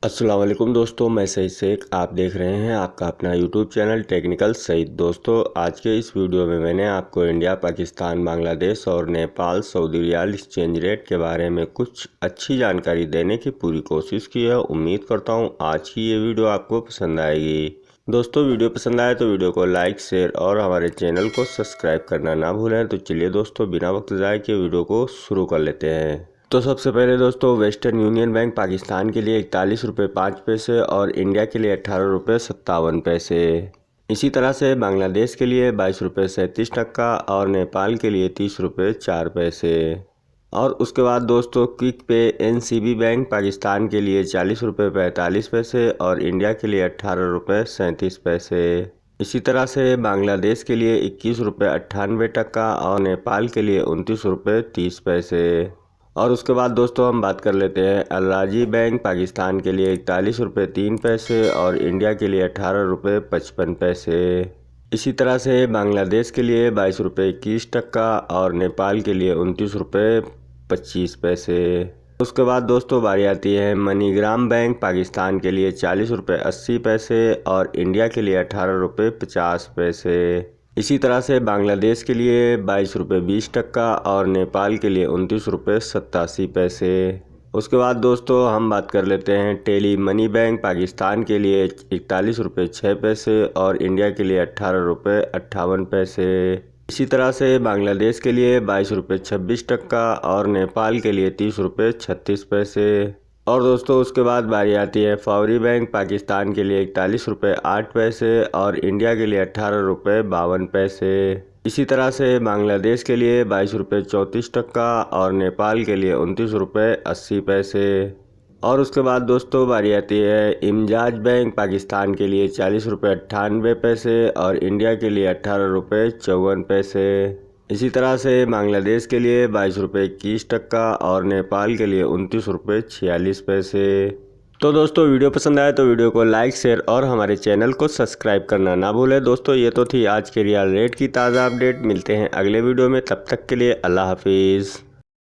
अस्सलाम वालेकुम दोस्तों, मैं सईद शेख। आप देख रहे हैं आपका अपना यूट्यूब चैनल टेक्निकल सईद। दोस्तों, आज के इस वीडियो में मैंने आपको इंडिया, पाकिस्तान, बांग्लादेश और Nepal Saudi riyal exchange rate के बारे में कुछ अच्छी जानकारी देने की पूरी कोशिश की है। उम्मीद करता हूँ आज की ये वीडियो आपको पसंद आएगी। दोस्तों, वीडियो पसंद आए तो वीडियो को लाइक, शेयर और हमारे चैनल को सब्सक्राइब करना ना भूलें। तो चलिए दोस्तों, बिना वक्त ज़ाय के वीडियो को शुरू कर लेते हैं। तो सबसे पहले दोस्तों, वेस्टर्न यूनियन बैंक पाकिस्तान के लिए 41 रुपये 5 पैसे और इंडिया के लिए 18 रुपये 57 पैसे। इसी तरह से बांग्लादेश के लिए 22 रुपये 37 टका और नेपाल के लिए 30 रुपये 4 पैसे। और उसके बाद दोस्तों, क्विक पे एनसीबी बैंक पाकिस्तान के लिए 40 रुपये 45 पैसे और इंडिया के लिए 18 रुपये 37 पैसे। इसी तरह से बांग्लादेश के लिए 21 रुपये 98 टका और नेपाल के लिए 29 रुपये 30 पैसे। और उसके बाद दोस्तों हम बात कर लेते हैं अल-राजी बैंक पाकिस्तान के लिए 41 रुपये 3 पैसे और इंडिया के लिए 18 रुपये 55 पैसे। इसी तरह से बांग्लादेश के लिए 22 रुपये 21 टका और नेपाल के लिए 29 रुपये 25 पैसे। उसके बाद दोस्तों बारी आती है मनीग्राम बैंक पाकिस्तान के लिए 40 रुपये 80 पैसे और इंडिया के लिए 18 रुपये 50 पैसे। इसी तरह से बांग्लादेश के लिए 22 रुपये 20 टका और नेपाल के लिए 29 रुपये 87 पैसे। उसके बाद दोस्तों हम बात कर लेते हैं टेली मनी बैंक पाकिस्तान के लिए 41 रुपये 6 पैसे और इंडिया के लिए 18 रुपये 58 पैसे। इसी तरह से बांग्लादेश के लिए 22 रुपये 26 टका और नेपाल के लिए 30 रुपये 36 पैसे। और दोस्तों उसके बाद बारी आती है फौरी बैंक पाकिस्तान के लिए 41 रुपये 8 पैसे और इंडिया के लिए 18 रुपये 52 पैसे। इसी तरह से बांग्लादेश के लिए 22 रुपये 34 टका और नेपाल के लिए 29 रुपये 80 पैसे। और उसके बाद दोस्तों बारी आती है इमजाज बैंक पाकिस्तान के लिए 40 रुपये 98 पैसे और इंडिया के लिए 18 रुपये 54 पैसे। इसी तरह से बांग्लादेश के लिए 22 रुपये 21 टका और नेपाल के लिए 29 रुपये 46 पैसे। तो दोस्तों वीडियो पसंद आए तो वीडियो को लाइक, शेयर और हमारे चैनल को सब्सक्राइब करना ना भूलें। दोस्तों ये तो थी आज के रियाल रेट की ताज़ा अपडेट। मिलते हैं अगले वीडियो में, तब तक के लिए अल्लाह हाफिज़।